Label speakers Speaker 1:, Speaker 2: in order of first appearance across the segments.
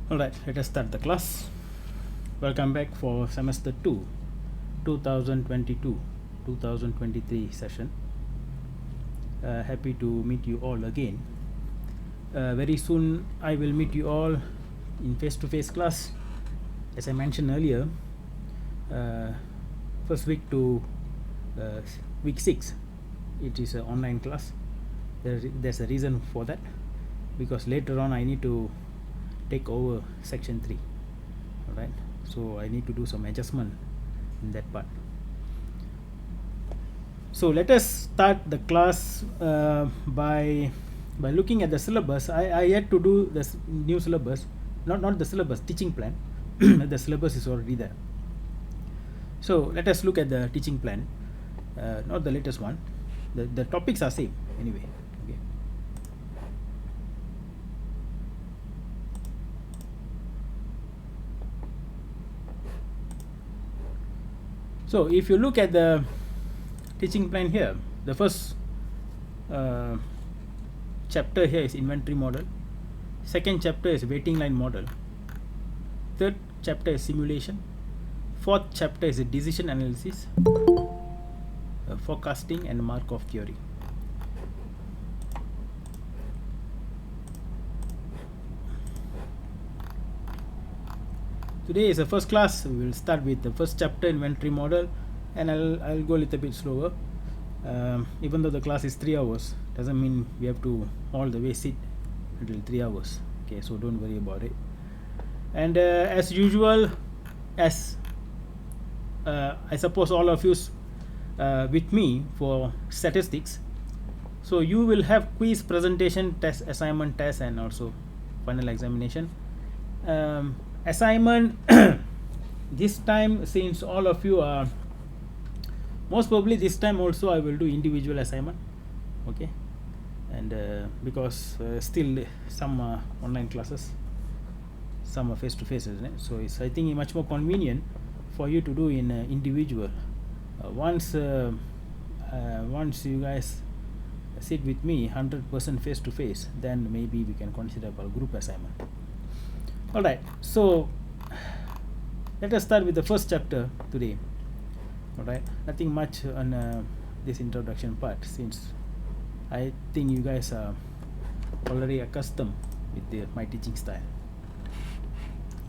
Speaker 1: Alright, let us start the class. Welcome back for semester 2, 2022-2023 session. Happy to meet you all again. Very soon I will meet you all in face-to-face class. As I mentioned earlier, first week to week 6, it is an online class. There's a reason for that, because later on I need to take over section 3. Alright, so I need to do some adjustment in that part. So let us start the class by looking at the syllabus. I yet to do the new syllabus, not the syllabus, teaching plan. The syllabus is already there. So let us look at the teaching plan, not the latest one. The topics are same anyway. Okay. So if you look at the teaching plan here, the first chapter here is inventory model. Second chapter is waiting line model. Third chapter is simulation. Fourth chapter is a decision analysis, forecasting and Markov theory. Today is the first class. We will start with the first chapter, inventory model, and I'll go a little bit slower. Even though the class is 3 hours, doesn't mean we have to all the way sit until 3 hours. Okay, so don't worry about it. And as usual, as I suppose all of you with me for statistics, so you will have quiz, presentation, test, assignment, test, and also final examination. Assignment this time, since all of you are most probably, this time also I will do individual assignment. Okay, and because still some online classes, some are face to face, isn't it? So it's, I think, much more convenient for you to do in individual. Once you guys sit with me 100% face to face, then maybe we can consider a group assignment. Alright, so let us start with the first chapter today. Alright, nothing much on this introduction part, since I think you guys are already accustomed with my teaching style.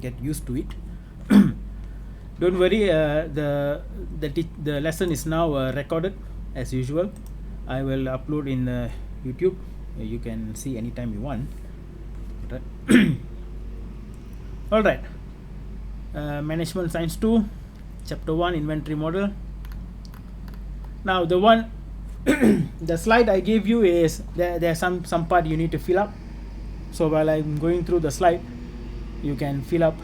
Speaker 1: Get used to it. Don't worry, the lesson is now recorded as usual. I will upload in YouTube. You can see anytime you want. Right. Alright, management science 2, chapter 1, inventory model. Now the one the slide I gave you is there's some part you need to fill up. So while I'm going through the slide, you can fill up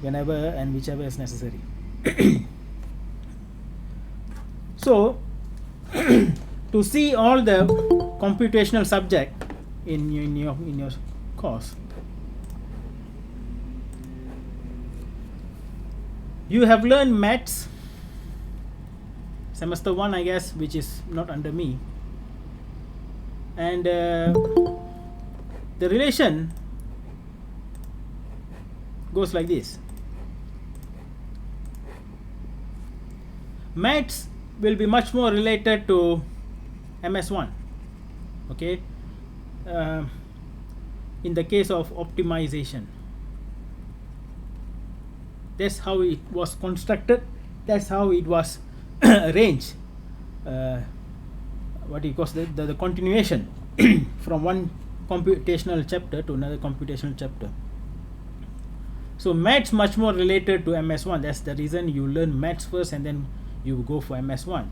Speaker 1: whenever and whichever is necessary. So to see all the computational subject in your course, you have learned maths semester 1, I guess, which is not under me, and the relation goes like this. Maths will be much more related to MS1. Okay, in the case of optimization, that's how it was constructed, that's how it was arranged. What you call the continuation from one computational chapter to another computational chapter. So maths much more related to MS1. That's the reason you learn maths first and then you go for MS1.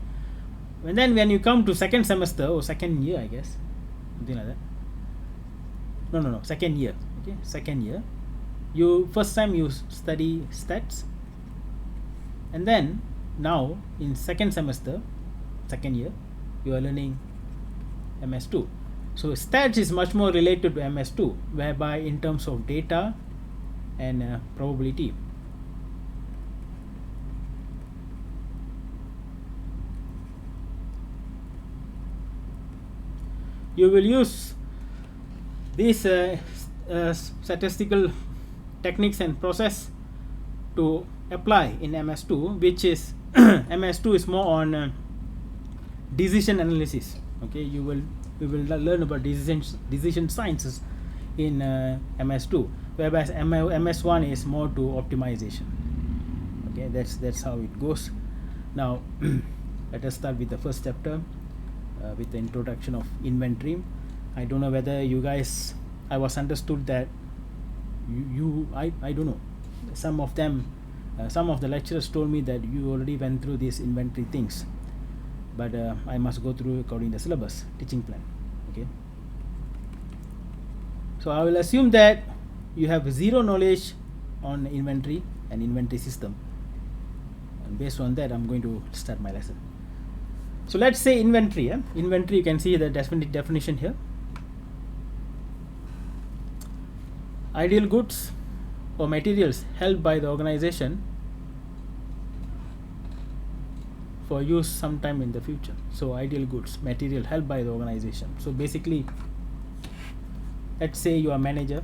Speaker 1: And then when you come to second semester or second year, I guess, something like that. No, second year. Okay, second year. You first time you study stats, and then now in second semester, second year, you are learning MS2. So stats is much more related to MS2, whereby in terms of data and probability. You will use these statistical techniques and process to apply in MS2, which is MS2 is more on decision analysis. Okay, we will learn about decision sciences in MS2, whereas MS1 is more to optimization. Okay, that's how it goes. Now let us start with the first chapter with the introduction of inventory. I don't know whether you guys, I was understood that I don't know, some of them, some of the lecturers told me that you already went through these inventory things, but I must go through according to the syllabus teaching plan. Okay, so I will assume that you have zero knowledge on inventory and inventory system, and based on that I'm going to start my lesson. So let's say inventory. Inventory, you can see the definition here. Ideal goods or materials held by the organization for use sometime in the future. So ideal goods, material held by the organization. So basically, let's say you are manager,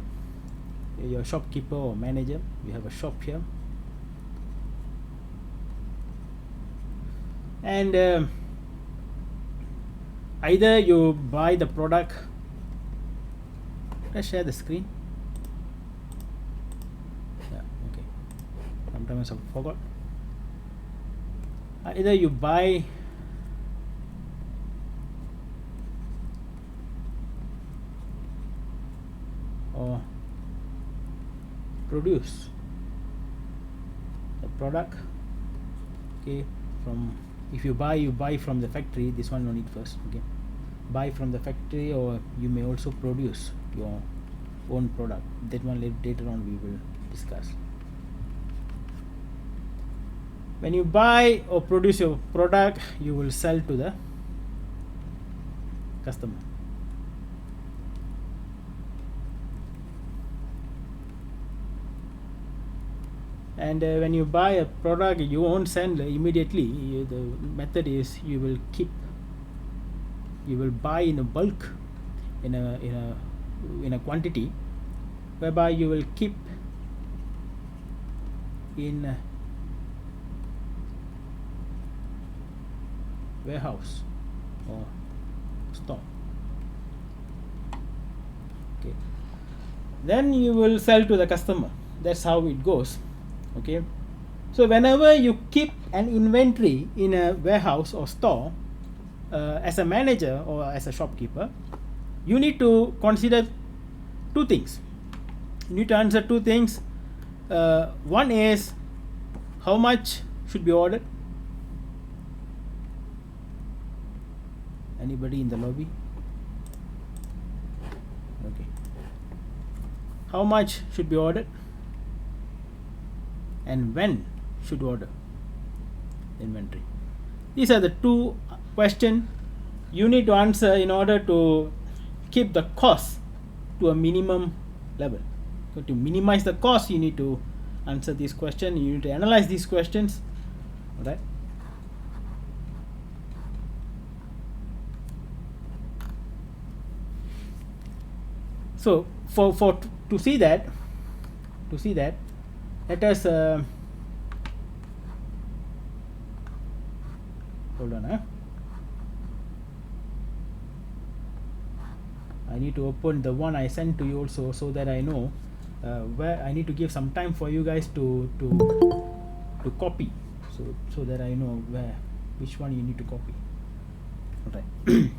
Speaker 1: you're a shopkeeper or manager, you have a shop here, and either you buy the product. Let's share the screen. Yeah, okay. Sometimes I forgot. Either you buy or produce the product. Okay, from, if you buy from the factory. This one no need first. Okay, buy from the factory, or you may also produce your own product. That one later on we will discuss. When you buy or produce your product, you will sell to the customer. And when you buy a product, you won't sell immediately. The method is you will buy in a bulk, in a quantity, whereby you will keep in warehouse or store. Okay, then you will sell to the customer. That's how it goes. Okay, so whenever you keep an inventory in a warehouse or store, as a manager or as a shopkeeper, you need to consider two things. You need to answer two things. One is how much should be ordered. Anybody in the lobby? Okay. How much should be ordered, and when should order inventory? These are the two questions you need to answer in order to keep the cost to a minimum level. So to minimize the cost, you need to answer these questions. You need to analyze these questions. All right. So to see that, let us hold on. I need to open the one I sent to you also, so that I know where I need to give some time for you guys to copy, so that I know which one you need to copy. All right.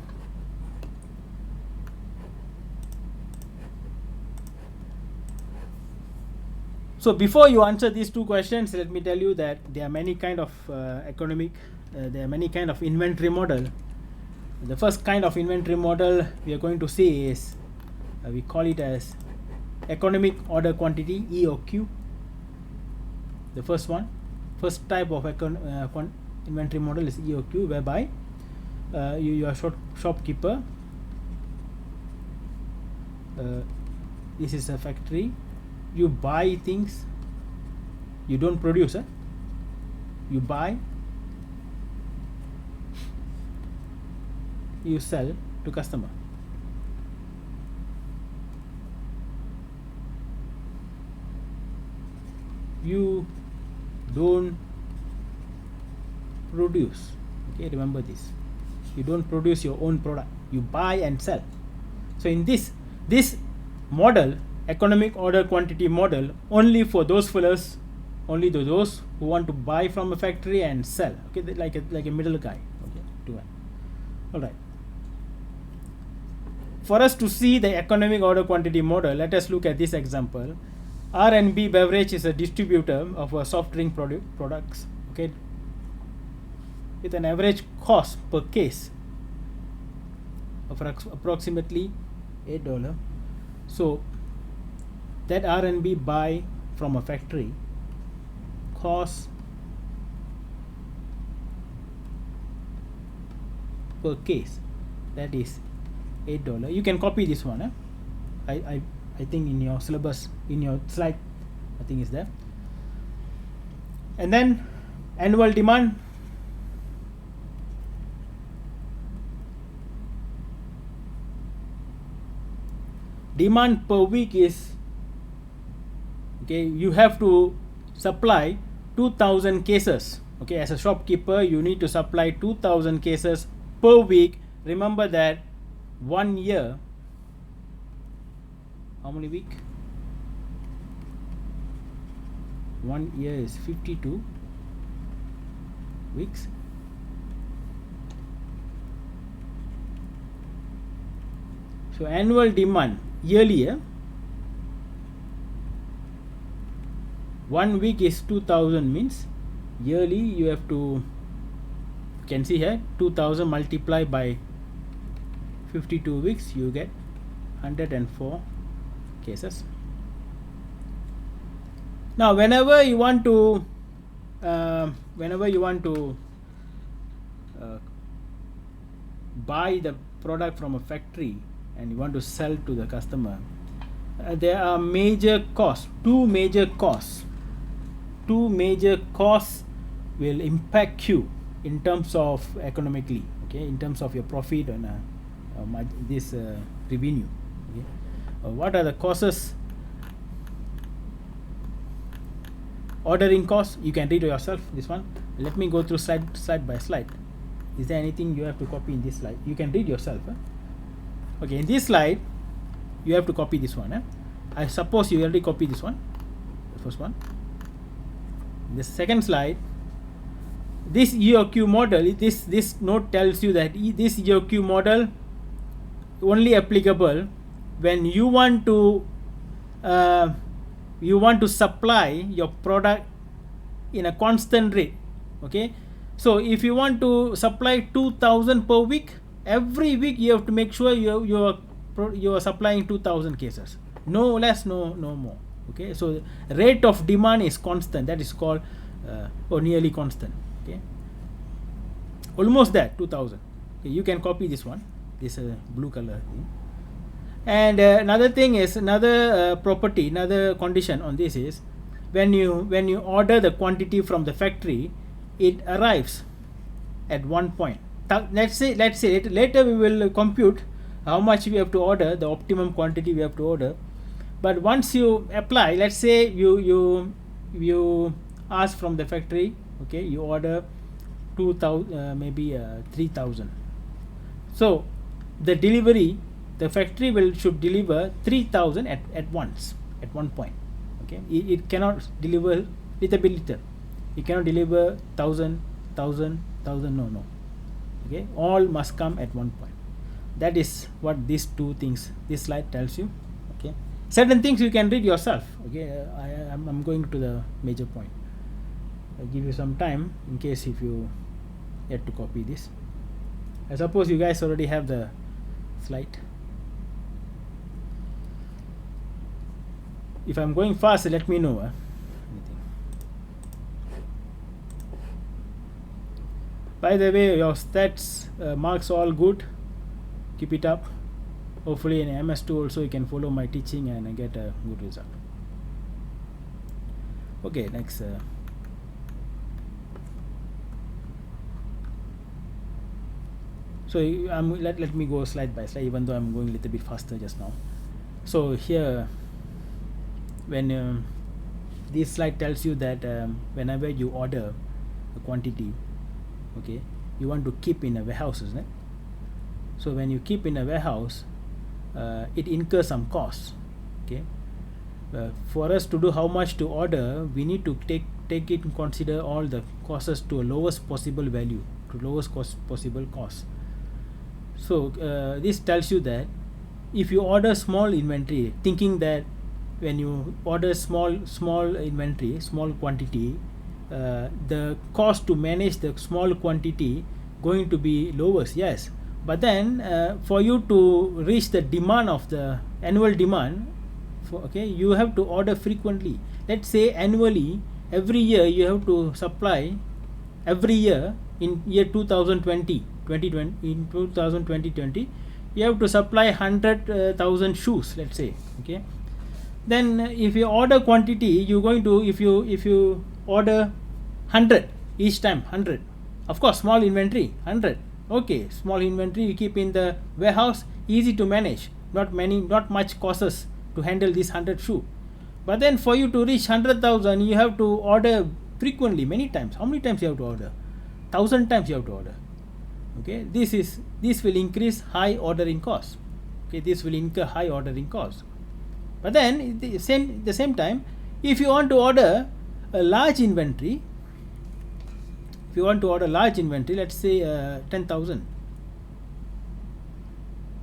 Speaker 1: So before you answer these two questions, let me tell you that there are many kind of there are many kind of inventory model. The first kind of inventory model we are going to see is, we call it as economic order quantity, EOQ. The first first type of inventory model is EOQ, whereby you are shopkeeper. This is a factory. You buy things, you don't produce. You buy, you sell to customer. you don't produce, okay, remember this, you don't produce your own product, you buy and sell. So in this model, economic order quantity model, only for those fellows, only to those who want to buy from a factory and sell, okay, like a middle guy, okay, to all right. For us to see the economic order quantity model, let us look at this example. R&B Beverage is a distributor of soft drink products, okay, with an average cost per case of approximately $8. So that R&B buy from a factory cost per case, that is $8. You can copy this one. I think in your syllabus, in your slide, I think is there. And then annual demand. Demand per week is, okay, you have to supply 2,000 cases. Okay, as a shopkeeper, you need to supply 2,000 cases per week. Remember that 1 year, how many week? 1 year is 52 weeks. So annual demand yearly, 1 week is 2,000, means yearly you have to, you can see here, 2,000 multiplied by 52 weeks, you get 104 cases. Now whenever you want to buy the product from a factory and you want to sell to the customer, there are two major costs will impact you in terms of economically, okay, in terms of your profit and this revenue, okay. What are the causes? Ordering costs, you can read yourself this one. Let me go through slide by slide. Is there anything you have to copy in this slide? You can read yourself. Okay, in this slide you have to copy this one. I suppose you already copied this one, the first one. The second slide, this EOQ model, this note tells you that this EOQ model only applicable when you want to supply your product in a constant rate, okay. So if you want to supply 2,000 per week, every week you have to make sure you are supplying 2,000 cases, no less, no more, okay. So rate of demand is constant, that is called or nearly constant, okay, almost that 2,000. Okay, you can copy this one, this blue color thing. And another thing is, another condition on this is, when you order the quantity from the factory, it arrives at one point. Let's say later we will compute how much we have to order, the optimum quantity we have to order. But once you apply, let's say you ask from the factory, okay, you order 2,000, maybe 3,000. So the factory should deliver 3,000 at once, at one point, okay. It cannot deliver little by little. It cannot deliver 1,000, no, okay. All must come at one point. That is what these two things, this slide tells you, okay. Certain things you can read yourself, okay. I'm going to the major point. I'll give you some time in case if you had to copy this. I suppose you guys already have the slide. If I'm going fast, let me know. By the way, your stats marks all good. Keep it up. Hopefully in MS2 also you can follow my teaching and get a good result. Okay, next. So let me go slide by slide, even though I'm going a little bit faster just now. So here, when this slide tells you that whenever you order a quantity, okay, you want to keep in a warehouse, isn't it? So when you keep in a warehouse, it incurs some costs, okay. For us to do how much to order, we need to take it and consider all the costs to a lowest possible value, to lowest possible cost. So this tells you that if you order small inventory, thinking that when you order small inventory, small quantity, the cost to manage the small quantity going to be lowest, yes, but then for you to reach the demand of the annual demand, okay, you have to order frequently. Let's say annually, every year you have to supply, every year in year 2020 in 2020 you have to supply 100,000 shoes, let's say, okay. Then if you order quantity, you're going to, if you order 100 each time, 100, of course small inventory 100, okay, small inventory you keep in the warehouse, easy to manage, not much costs to handle this 100 shoe. But then for you to reach 100,000, you have to order frequently, many times. How many times you have to order? 1,000 times you have to order, okay. This will increase high ordering cost, okay. This will incur high ordering cost. But then the same time, if you want to order a large inventory, let's say 10,000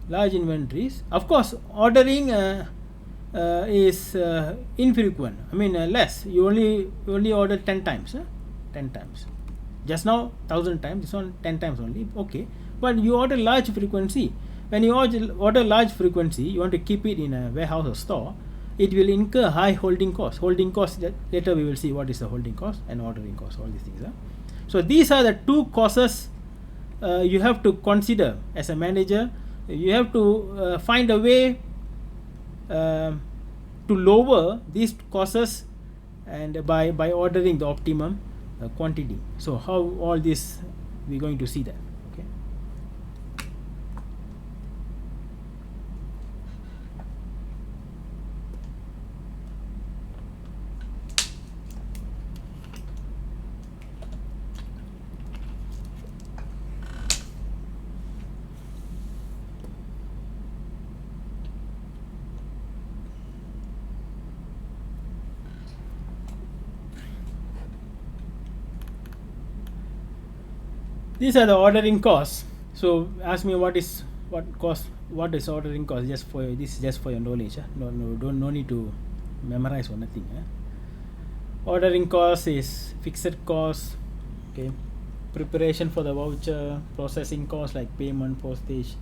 Speaker 1: large inventories, of course ordering is infrequent, I mean less. You only order 10 times, 10 times. Just now 1,000 times, this one 10 times only, okay. But you order large frequency. When you order large frequency, you want to keep it in a warehouse or store, it will incur high holding cost. Holding cost, that later we will see what is the holding cost and ordering cost, all these things. So these are the two causes you have to consider as a manager. You have to find a way to lower these costs, and by ordering the optimum quantity. So how all this we're going to see that, okay. These are the ordering costs. So ask me what is ordering cost. Just for this is just for your knowledge. No need to memorize or nothing. Ordering cost is fixed cost, okay. Preparation for the voucher, processing cost like payment, postage,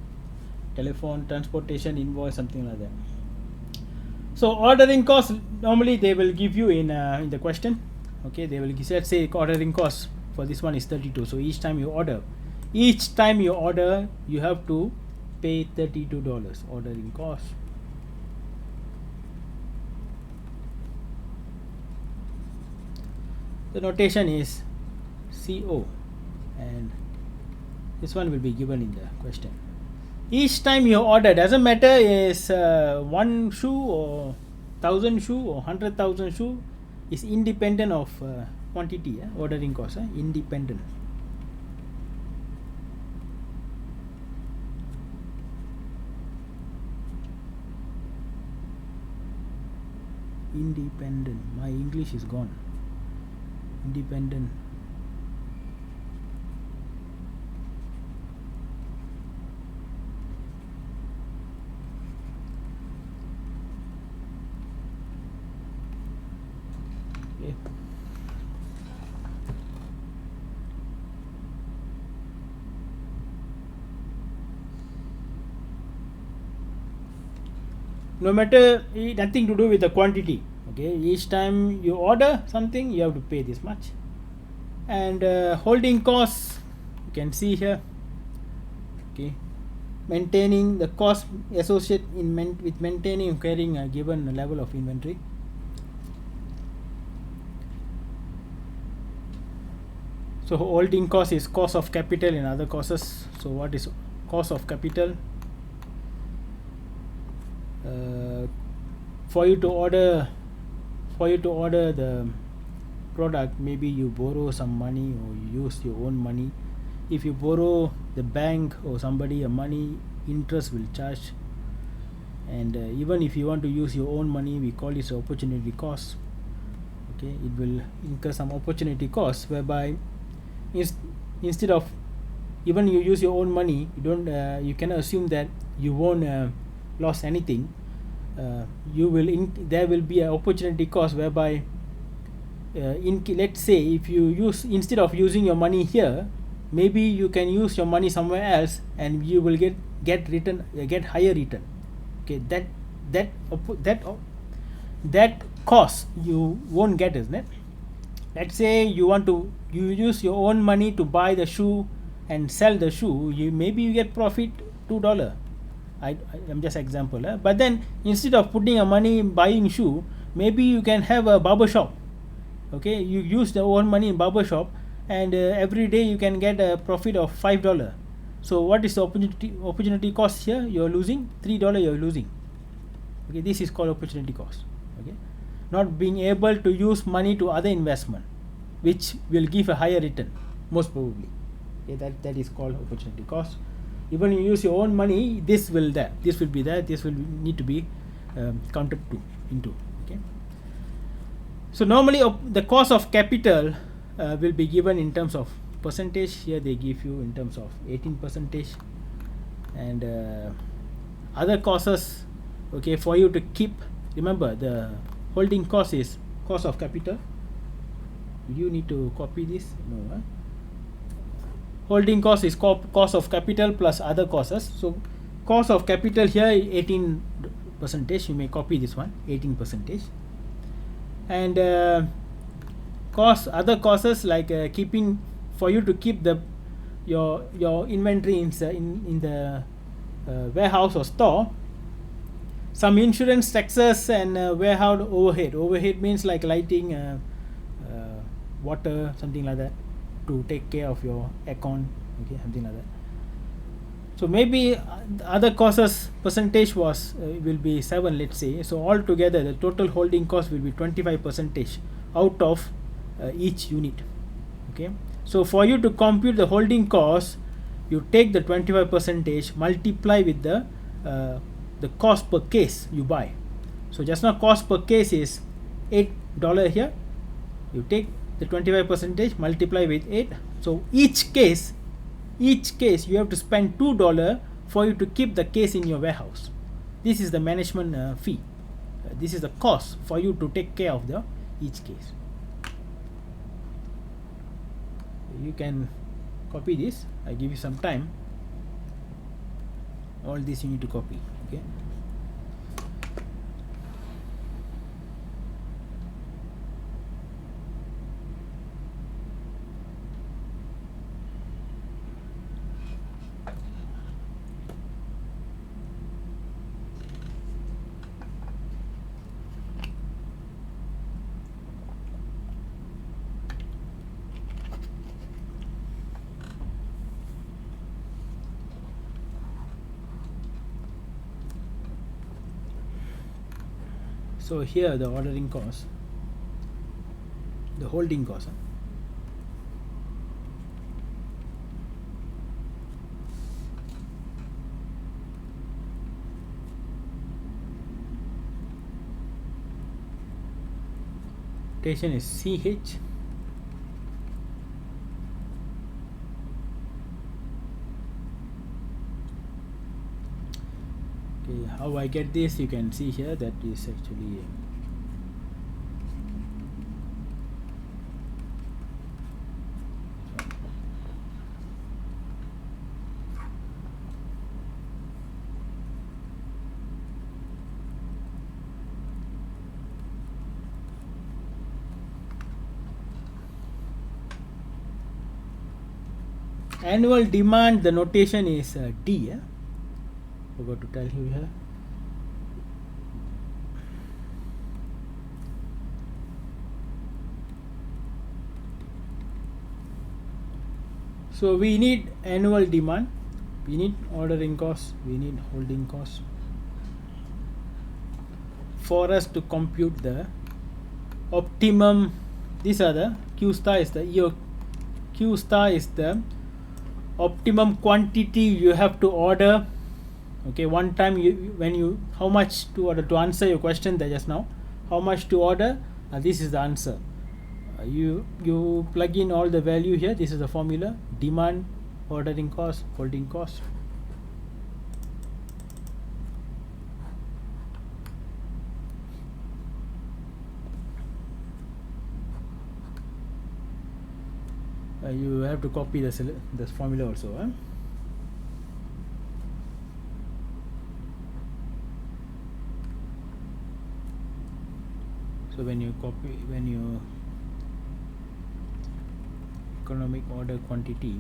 Speaker 1: telephone, transportation, invoice, something like that. So ordering cost, normally they will give you in the question, okay. They will give, let's say ordering cost for this one is 32. So each time you order, you have to pay $32 ordering cost. The notation is CO, and this one will be given in the question. Each time you order, doesn't matter is 1 shoe or 1,000 shoe or 100,000 shoe, is independent of quantity, ordering cost, independent. My English is gone. Independent. Okay. No matter, nothing to do with the quantity, okay. Each time you order something, you have to pay this much. And holding costs, you can see here, okay. Maintaining the cost associated with maintaining and carrying a given level of inventory. So holding cost is cost of capital and other costs. So what is cost of capital? For you to order for you to order the product, maybe you borrow some money or you use your own money. If you borrow the bank or somebody a money, interest will charge. And even if you want to use your own money, we call it opportunity cost. Okay, it will incur some opportunity cost, whereby instead of even you use your own money, you cannot assume that you won't lose anything. There will be an opportunity cost, whereby let's say if you use, instead of using your money here, maybe you can use your money somewhere else and you will get higher return. Okay, that cost you won't get, isn't it? Let's say you use your own money to buy the shoe and sell the shoe, maybe you get profit $2. I'm just example, but then instead of putting your money in buying shoe, maybe you can have a barber shop. Okay, you use the own money in barber shop, and every day you can get a profit of $5. So what is the opportunity cost here? You're losing $3. You're losing. Okay, this is called opportunity cost. Okay, not being able to use money to other investment, which will give a higher return most probably. Okay, that is called opportunity cost. Even you use your own money, this will be there, this will need to be counted into. Okay, so normally the cost of capital will be given in terms of percentage. Here they give you in terms of 18%. And other costs, okay, for you to keep, remember the holding cost is cost of capital. You need to copy this? No, holding cost is cost of capital plus other costs. So cost of capital here 18%. You may copy this one, 18%. And other costs like keeping, for you to keep your inventory in the warehouse or store. Some insurance taxes and warehouse overhead. Overhead means like lighting, water, something like that, to take care of your account. Okay, something like that. So maybe other costs percentage will be 7, let's say. So altogether the total holding cost will be 25% out of each unit. Okay, so for you to compute the holding cost, you take the 25%, multiply with the cost per case you buy. So just now cost per case is $8 here. You take the 25%, multiply with 8. So each case you have to spend $2 for you to keep the case in your warehouse. This is the management fee. This is the cost for you to take care of each case. You can copy this. I give you some time. All this you need to copy. Okay. So here the ordering cost, the holding cost. Notation is CH. How I get this, you can see here that is actually annual demand. The notation is D. Forgot to tell you here. So we need annual demand, we need ordering cost, we need holding cost for us to compute the optimum. These are the Q star is the Q star is the optimum quantity you have to order. Okay, one time when you how much to order, to answer your question there just now, how much to order, this is the answer. You plug in all the value here. This is the formula: demand, ordering cost, holding cost. You have to copy the formula also. So when you economic order quantity,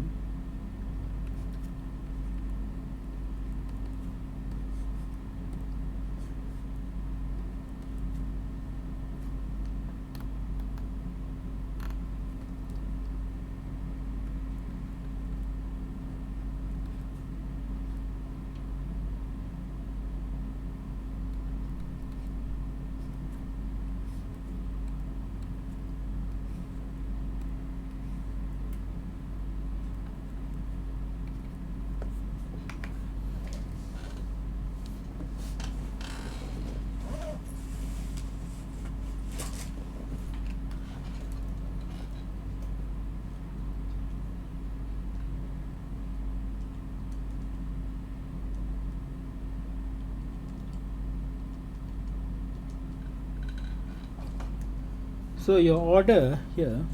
Speaker 1: so your order here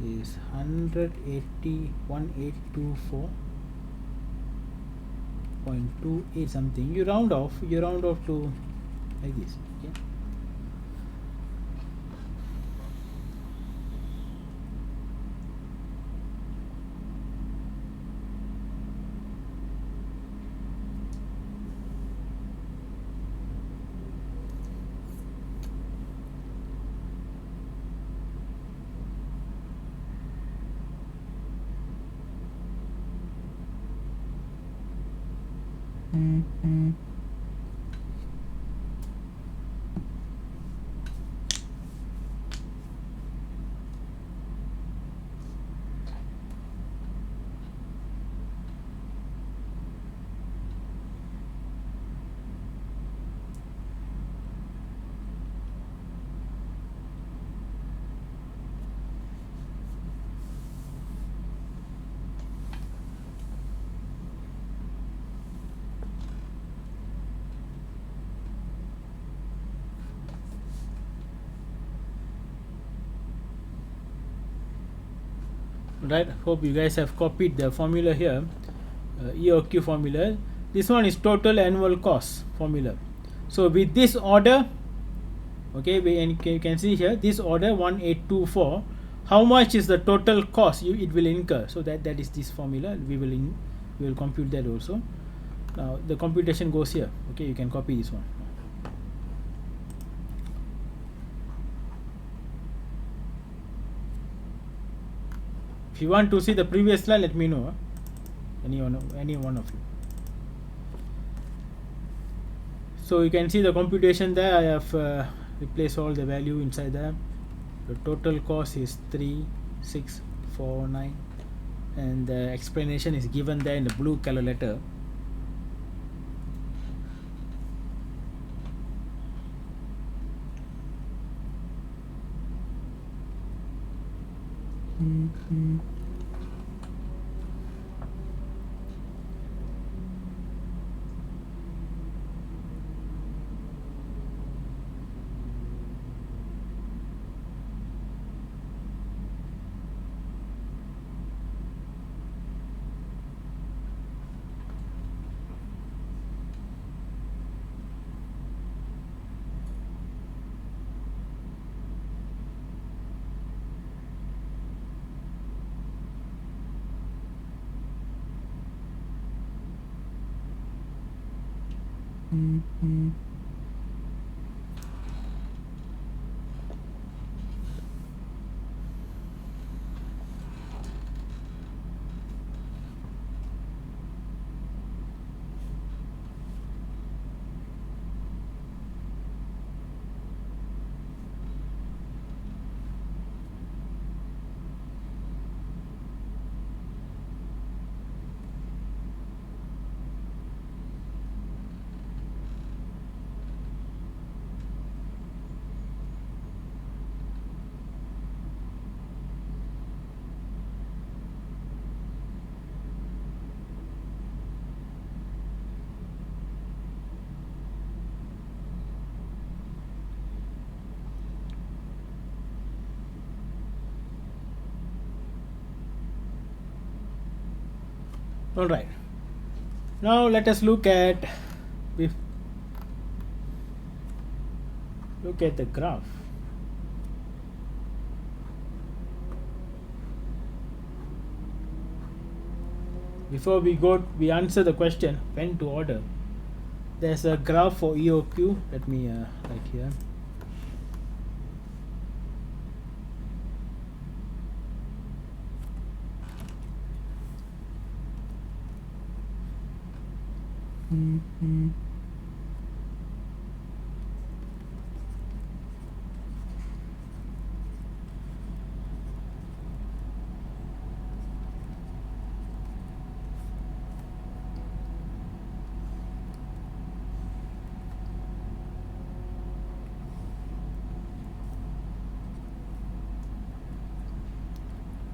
Speaker 1: is 180,1824.28 something. You round off to like this. Okay. Right, hope you guys have copied the formula here. EOQ formula. This one is total annual cost formula. So with this order, okay, you can see here this order 1824, how much is the total cost it will incur. So that is this formula. We will compute that also. Now the computation goes here. Okay, you can copy this one. If you want to see the previous slide, let me know. Any one of you. So you can see the computation there. I have replaced all the value inside there. The total cost is 3649, and the explanation is given there in the blue color letter. All right, now let us look at the graph. Before we answer the question when to order, there's a graph for EOQ. Let me write here.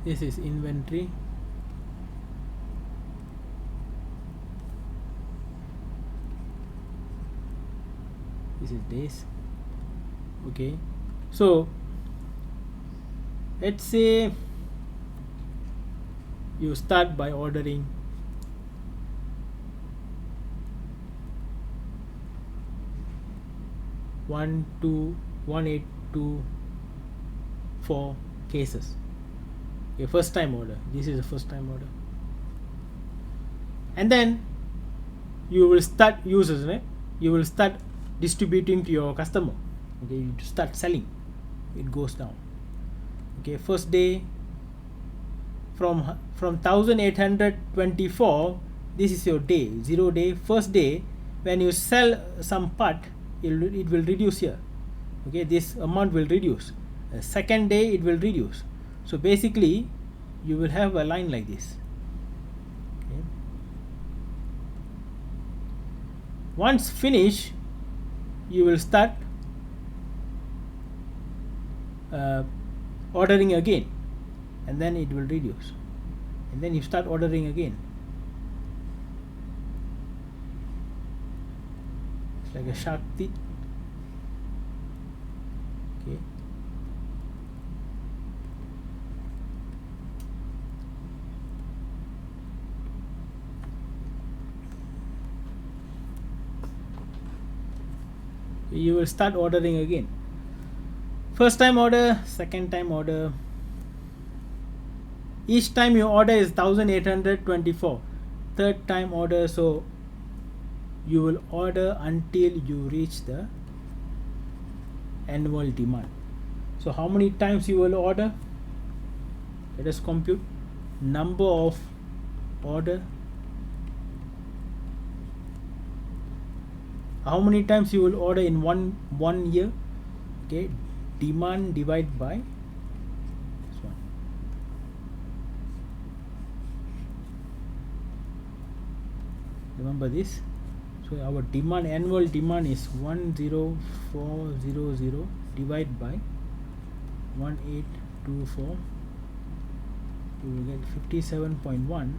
Speaker 1: This is inventory. This is days. Okay, so let's say you start by ordering one, two, 1, 8, 2, 4 cases. Okay, first time order. This is a first time order, and then you will start users, right? You will start distributing to your customer. Okay, you start selling. It goes down. Okay, first day from 1824. This is your day, 0 day. First day, when you sell some part, it will reduce here. Okay, this amount will reduce. Second day it will reduce. So basically you will have a line like this. Okay. Once finish, you will start ordering again, and then it will reduce, and then you start ordering again. It's like a shark teeth. Okay. You will start ordering again. First time order, second time order. Each time you order is 1824. Third time order, so you will order until you reach the annual demand. So how many times you will order? Let us compute. Number of order. How many times you will order in one year? Okay, demand divided by this one. Remember this. So our demand, annual demand is 10400 divided by 1824. You will get 57.1.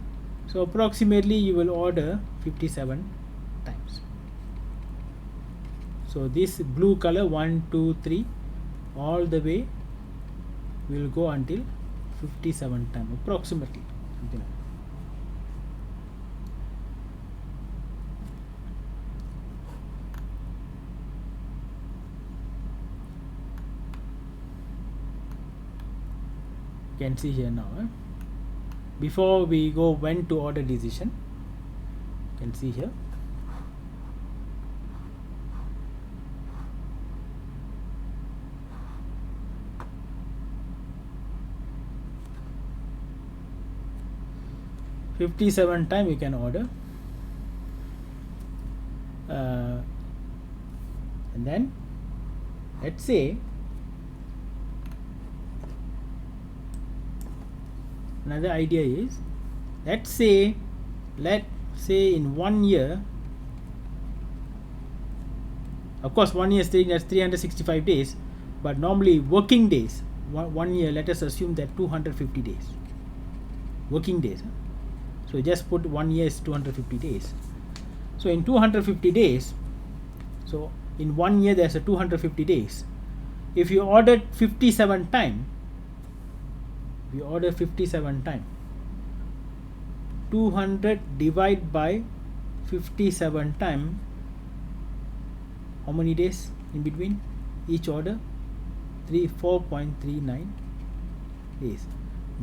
Speaker 1: So approximately you will order 57 times. So this blue color 1, 2, 3 all the way will go until 57 times approximately, something like that. You can see here now. Before we go when to order decision, you can see here. $57 time you can order, and then let's say another idea is, let's say in 1 year, of course 1 year is 365 days, but normally working days, 1 year, let us assume that 250 days working days. So just put 1 year is 250 days. So in 250 days, so in 1 year there's a 250 days. If you ordered 57 time, if you order 57 time, 200 divided by 57 time, how many days in between each order? 4.39 days.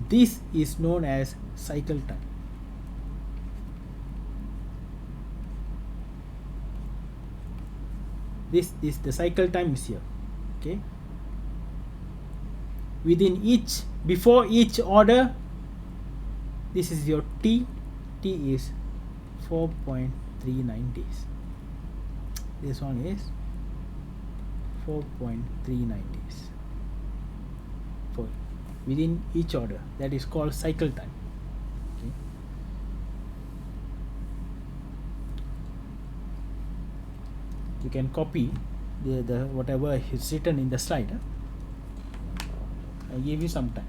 Speaker 1: This is known as cycle time. This is the cycle time is here. Okay, within each, before each order, this is your T is 4.39 days. This one is 4.39 days for within each order. That is called cycle time. Okay, you can copy the whatever is written in the slide. I gave you some time.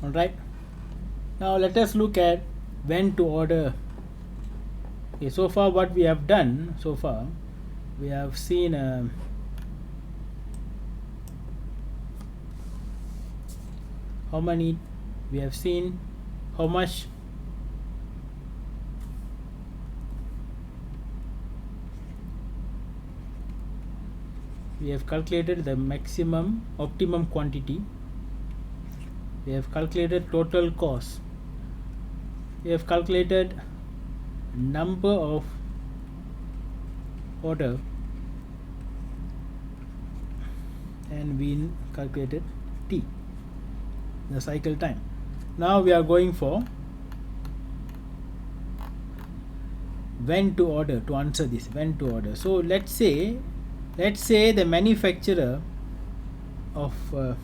Speaker 1: All right, now let us look at when to order. Okay, so far what we have done so far, we have seen how many, we have seen how much we have calculated the maximum optimum quantity, we have calculated total cost, we have calculated number of order, and we calculated T, the cycle time. Now we are going for when to order. To answer this, when to order. So let's say the manufacturer of you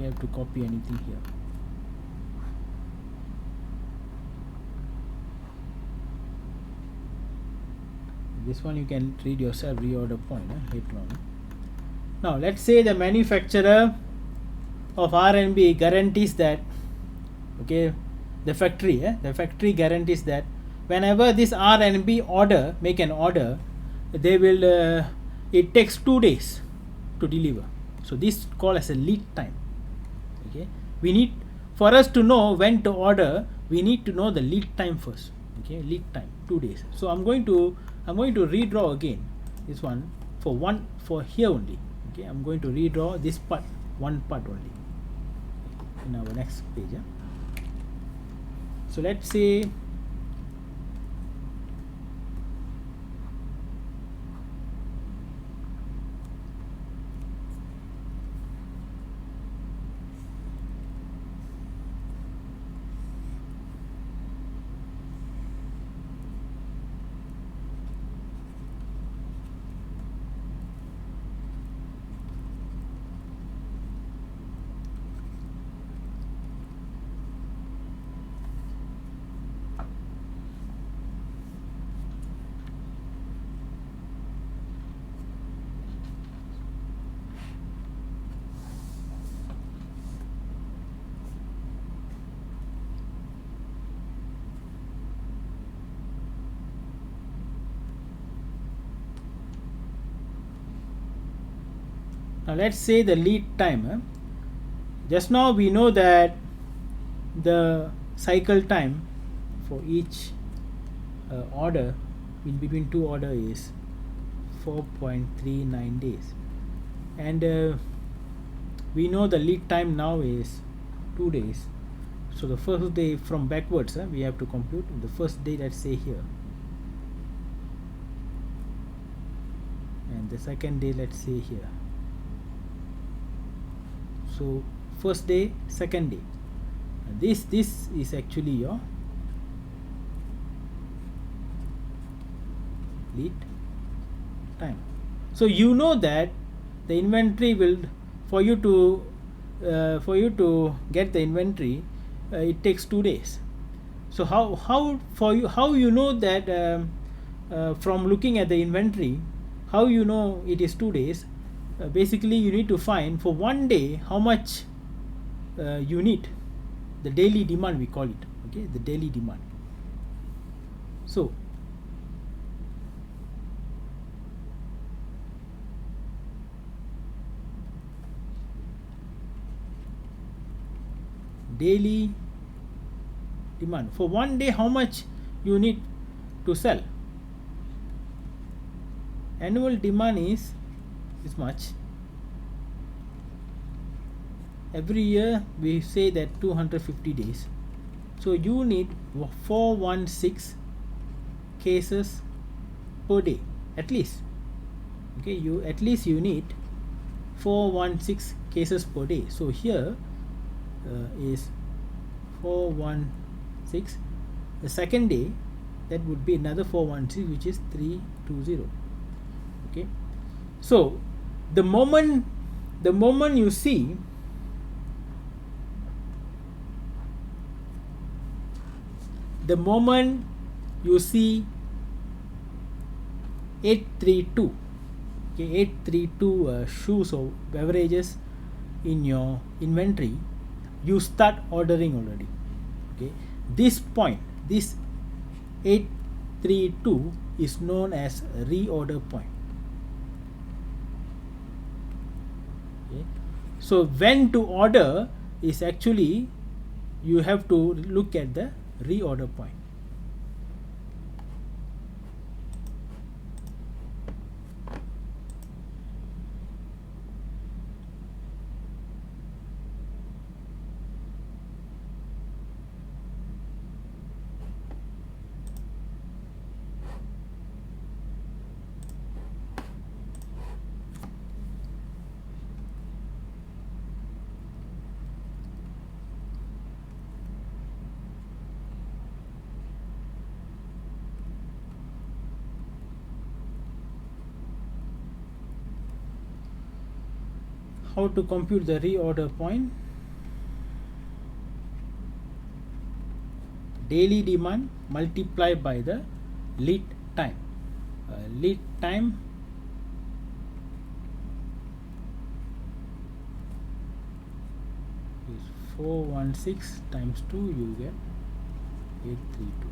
Speaker 1: have to copy anything here. This one you can read yourself, reorder point later on. Now let's say the manufacturer of RNB guarantees that, okay, the factory guarantees that whenever this RNB order make an order, they will it takes 2 days to deliver. So this called as a lead time. Okay, we need, for us to know when to order, we need to know the lead time first. Okay, lead time 2 days. So I'm going to redraw again this one for here only. Okay, I'm going to redraw this part, one part only in our next page. So let's say now let's say the lead time. Just now we know that the cycle time for each order in between two order is 4.39 days, and we know the lead time now is 2 days. So the first day from backwards we have to compute the first day, let's say here, and the second day, let's say here. So first day, second day, this is actually your lead time. So you know that the inventory will, for you to get the inventory, it takes 2 days. So how you know that from looking at the inventory, how you know it is 2 days? Basically you need to find for 1 day how much you need, the daily demand we call it. Okay, the daily demand. So daily demand for 1 day, how much you need to sell. Annual demand is this much. Every year we say that 250 days. So you need 416 cases per day at least. Okay, you need 416 cases per day. So here is 416. The second day, that would be another 416, which is 320. Okay, so the moment you see the moment you see 832, okay, 832 shoes or beverages in your inventory, you start ordering already. Okay, this point, this 832 is known as a reorder point. Okay, so when to order is actually, you have to look at the reorder point. how to compute the reorder point. Daily demand multiplied by the lead time. Lead time is 416 times 2, you get 832.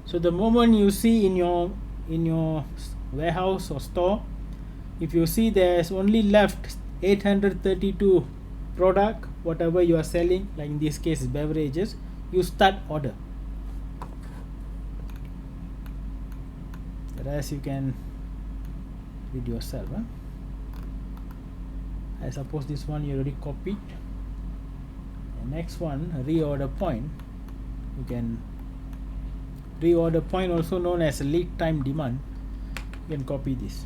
Speaker 1: So the moment you see in your warehouse or store, if you see there's only left 832 product, whatever you are selling, like in this case beverages, you start order. The rest you can read yourself. I suppose this one you already copied. The next one, reorder point. You can reorder point, also known as lead time demand. You can copy this.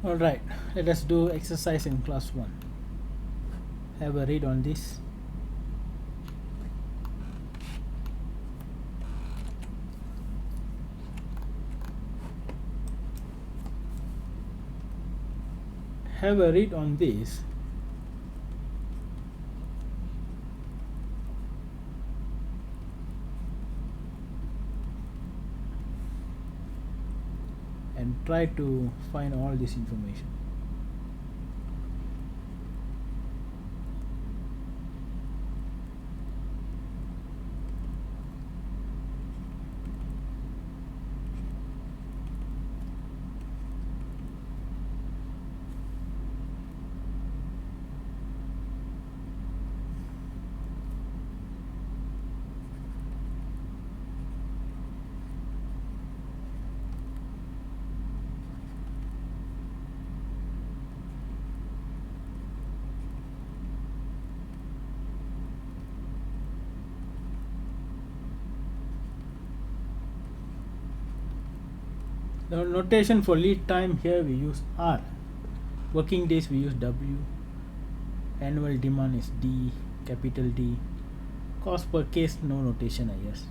Speaker 1: Alright, let us do exercise in class 1. Have a read on this. Have a read on this. And try to find all this information. The notation for lead time here we use R. Working days we use W. Annual demand is D, capital D. Cost per case, no notation I guess.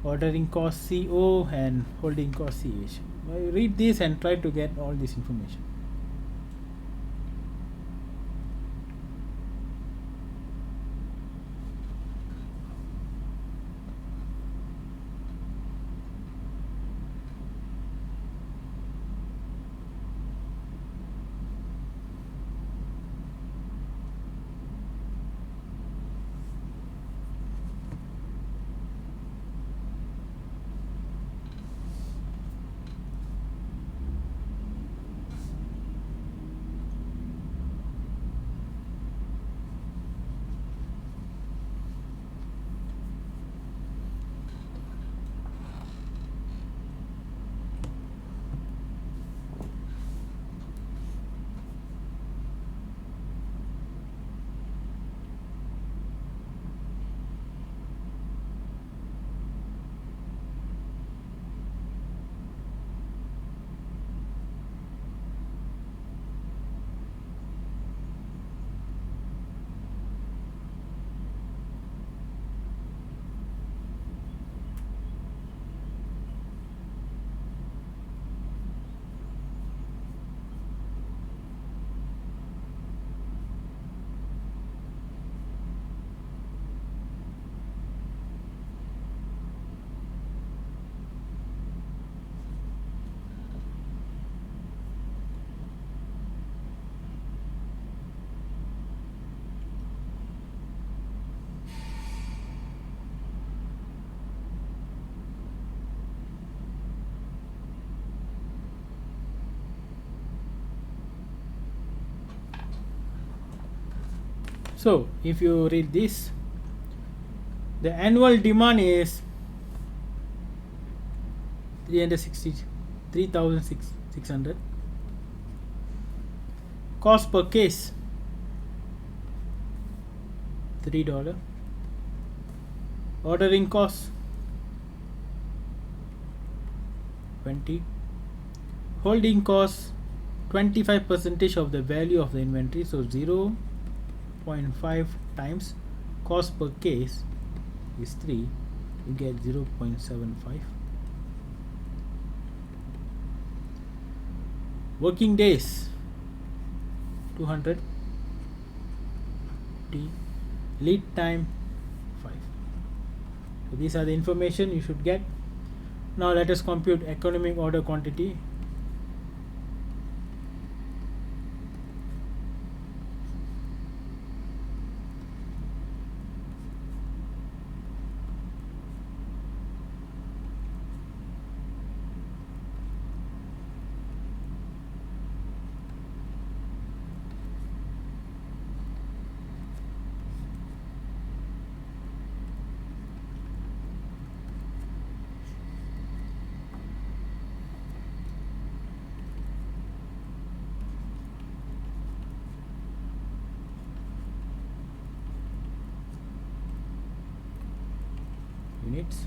Speaker 1: Ordering cost CO and holding cost CH. Read this and try to get all this information. So if you read this, the annual demand is 363,600. Cost per case $3. Ordering cost 20. Holding cost 25% of the value of the inventory, so 0.5 times cost per case is 3, you get 0.75. Working days 200. Lead time 5. So these are the information you should get. Now let us compute economic order quantity. Units.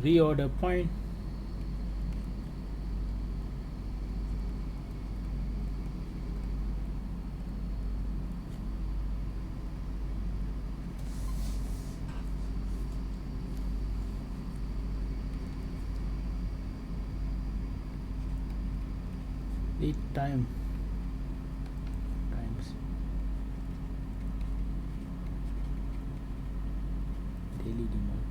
Speaker 1: Reorder point. lead time times daily demand.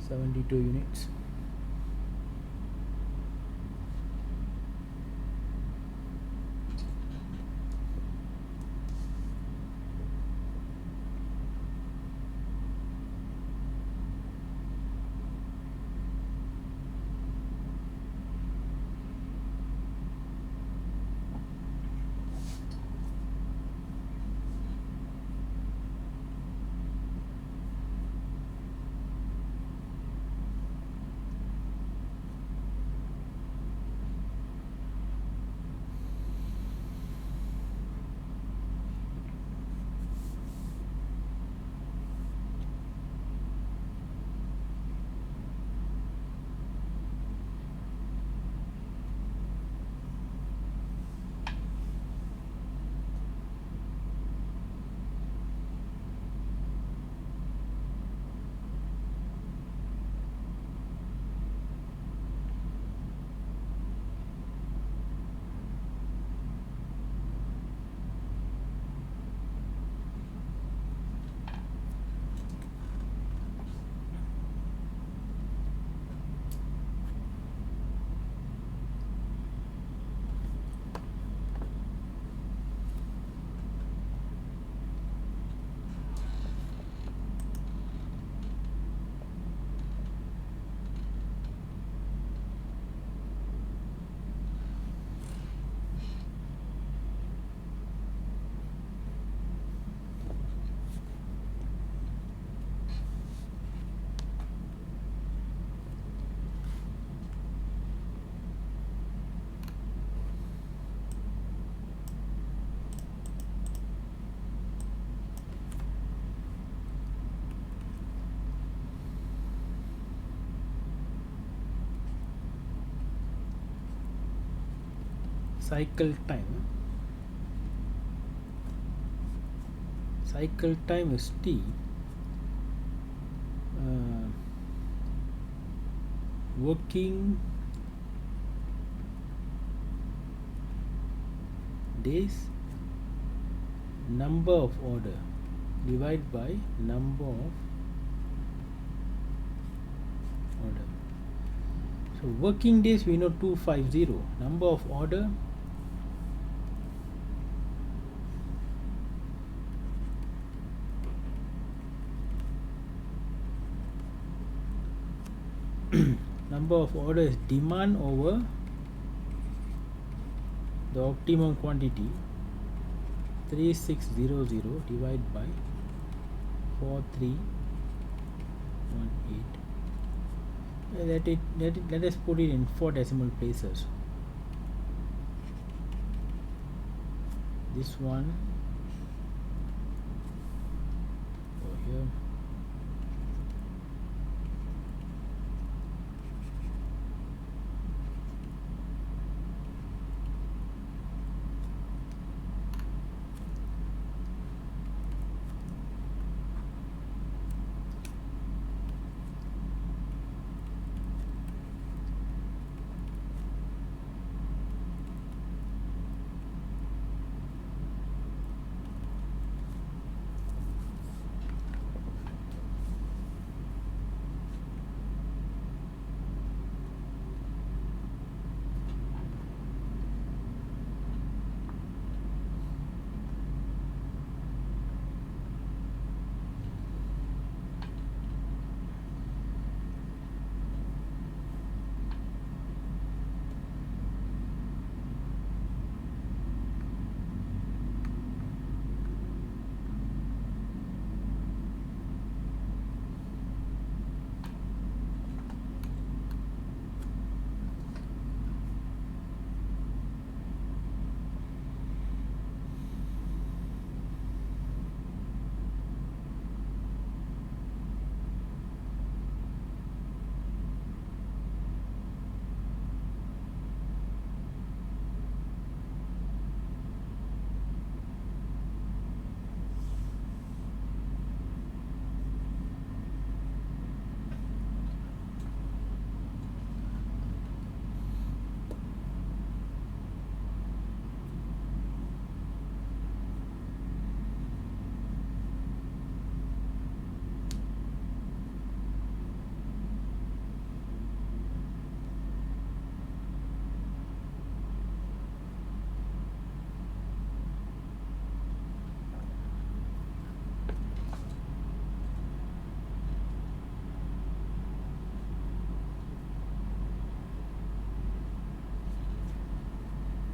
Speaker 1: $72 units. Cycle time is T. Working days number of order divided by number of order. So working days we know 250, number of order number of order is demand over the optimum quantity 3600 divided by 4318. Let us put it in 4 decimal places. This one over here.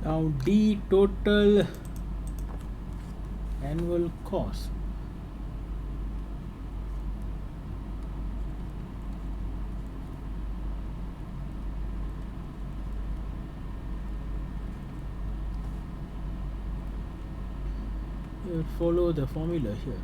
Speaker 1: Now D total annual cost. Follow the formula here.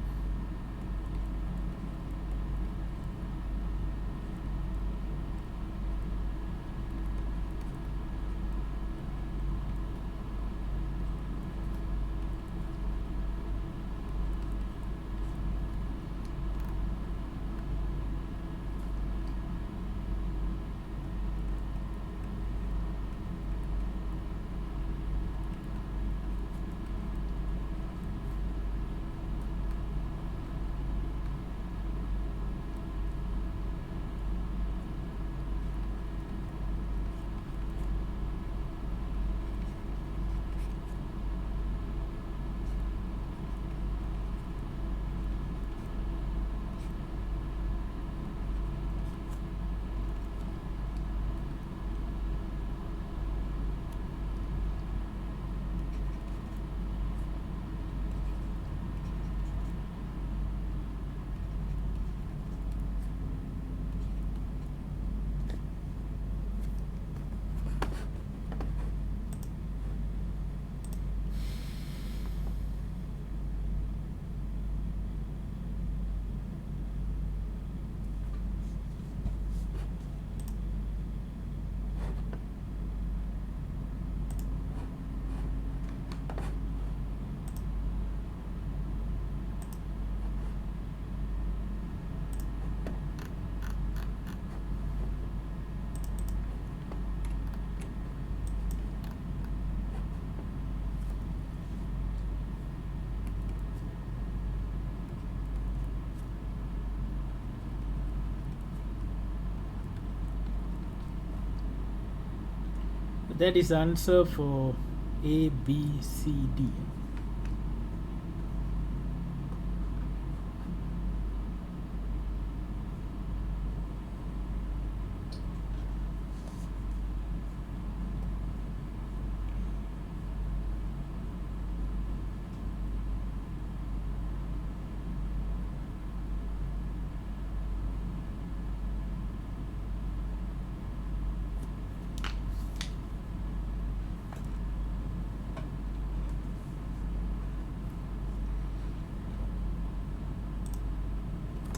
Speaker 1: That is the answer for A, B, C, D.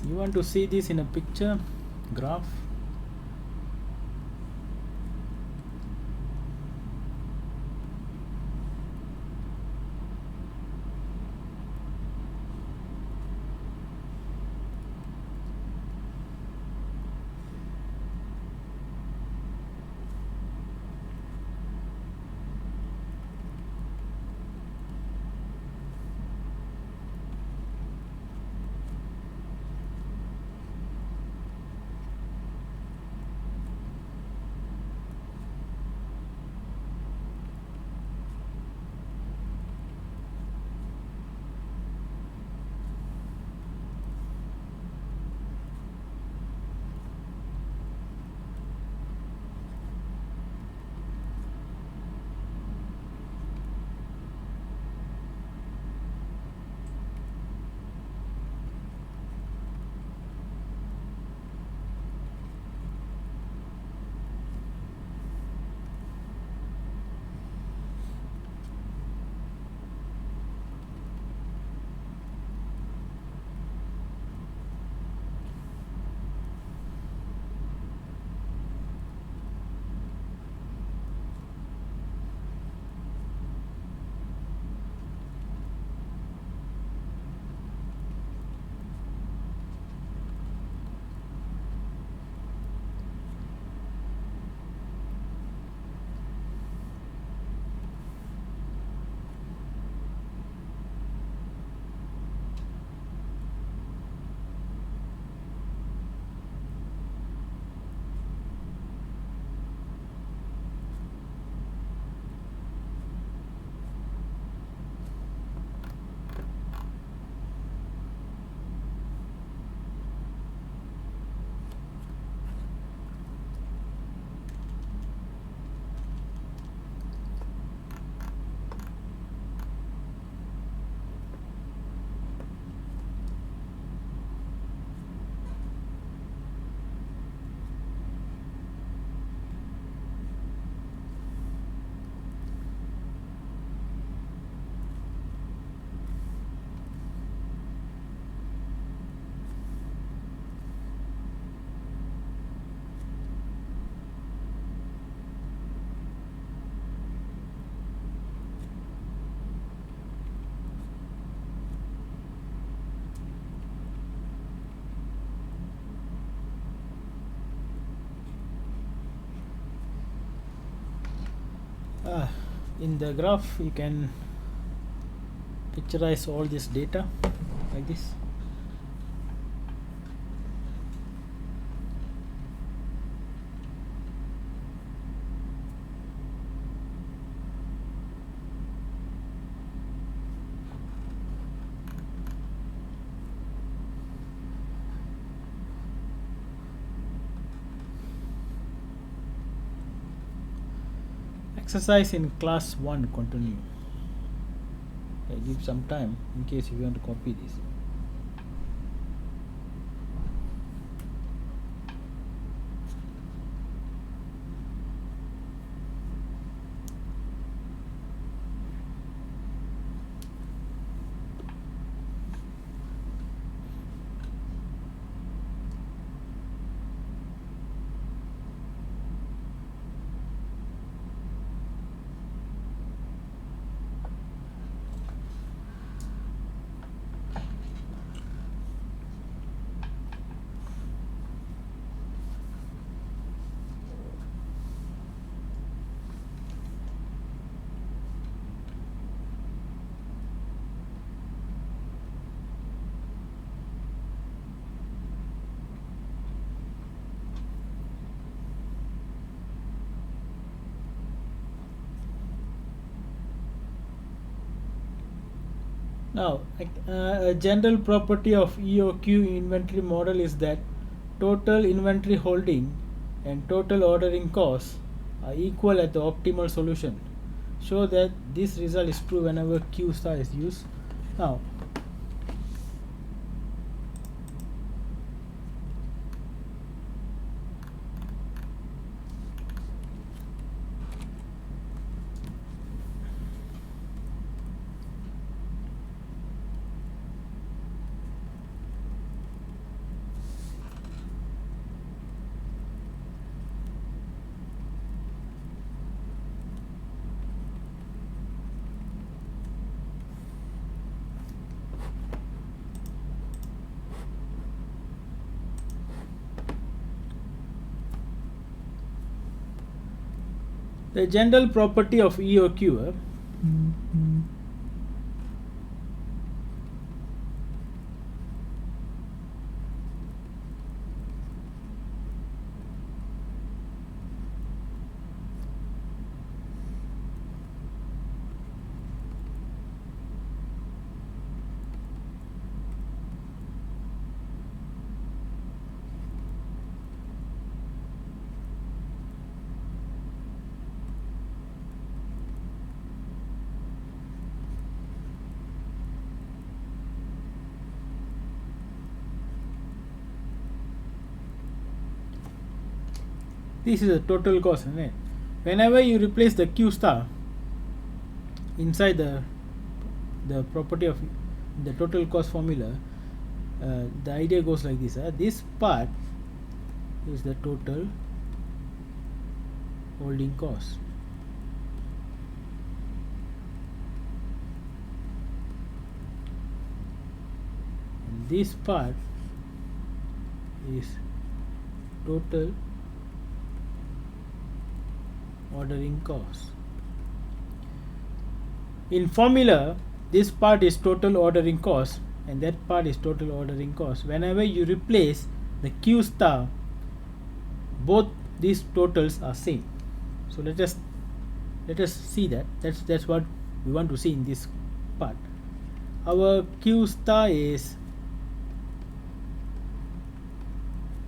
Speaker 1: You want to see this in a picture, graph? In the graph you can picturize all this data like this. Exercise in class 1 continue. I give some time in case you want to copy this. Now, a general property of EOQ inventory model is that total inventory holding and total ordering costs are equal at the optimal solution. Show that this result is true whenever Q star is used. Now, the general property of EOQ this is the total cost, isn't it? Whenever you replace the Q star inside the property of the total cost formula, the idea goes like this. This part is the total holding cost. And this part is total ordering cost. In formula, this part is total ordering cost and that part is total ordering cost. Whenever you replace the Q star, both these totals are same. So let us see that. That's what we want to see in this part. Our Q star is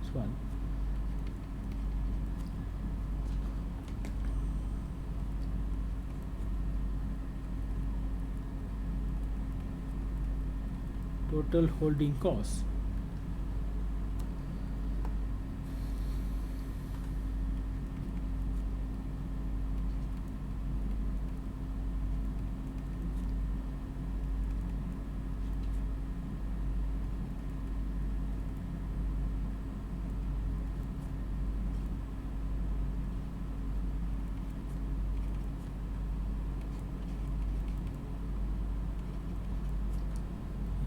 Speaker 1: this one. Total holding cost.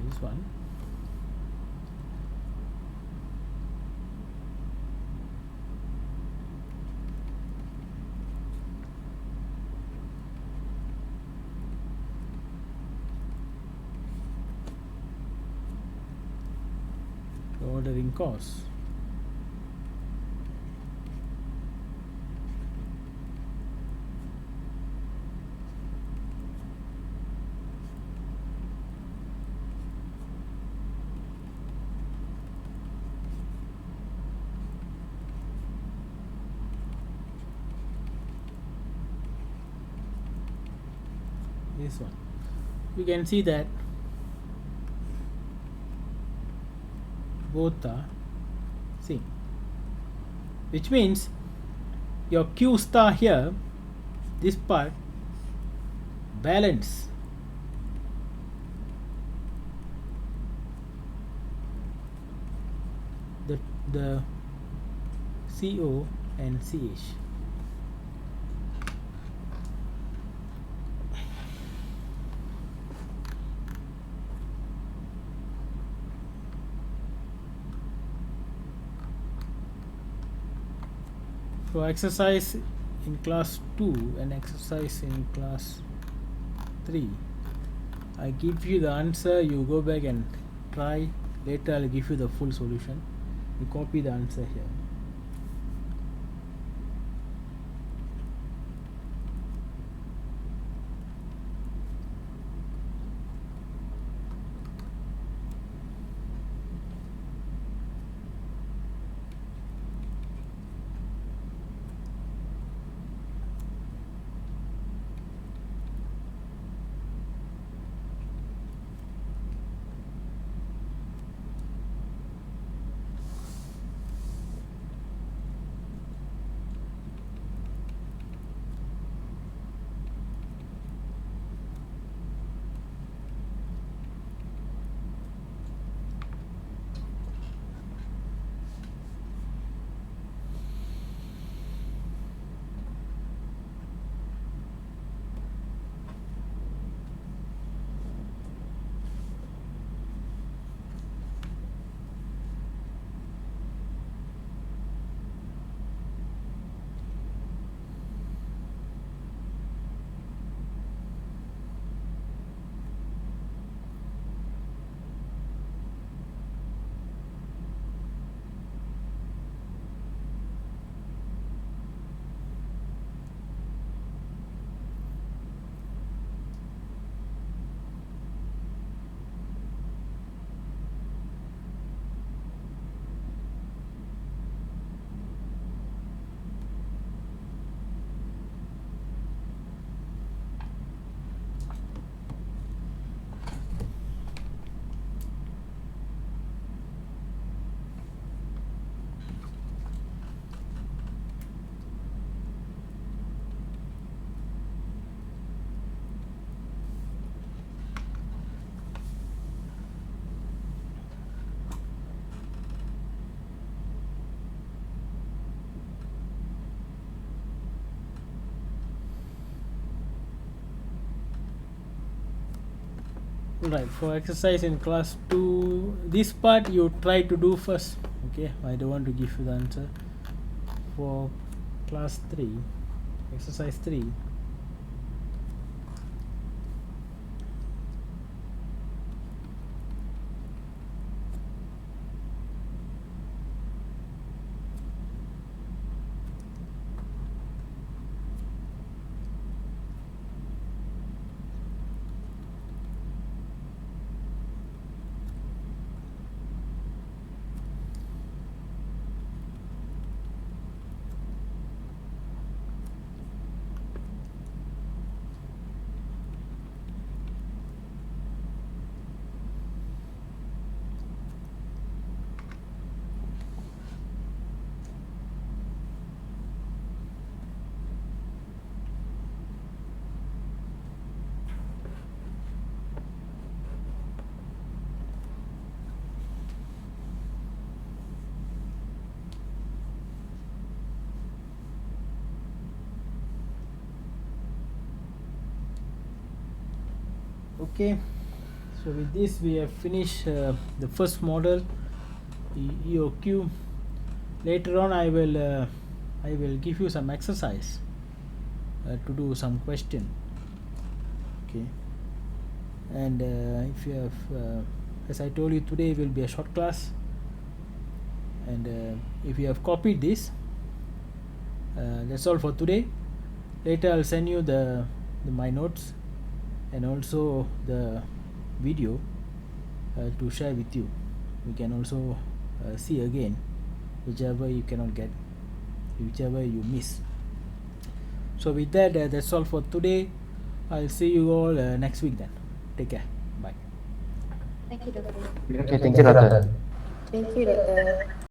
Speaker 1: This one. ordering course. This one, you can see that both are same, which means your Q star here, this part balance the CO and CH. So exercise in class 2 and exercise in class 3, I give you the answer, you go back and try. Later I'll give you the full solution. You copy the answer here. Right, for exercise in class 2, this part you try to do first. Okay, I don't want to give you the answer. For class 3, exercise 3, okay. So with this we have finished the first model, EOQ. Later on I will give you some exercise to do some question. Okay, and if you have as I told you, today will be a short class. And if you have copied this, that's all for today. Later I'll send you my notes and also the video to share with you. We can also see again whichever you cannot get, whichever you miss. So with that, that's all for today. I'll see you all next week then. Take care. Bye.
Speaker 2: Thank you, Doctor.
Speaker 3: Okay, thank you, Doctor.
Speaker 2: Thank you, Doctor.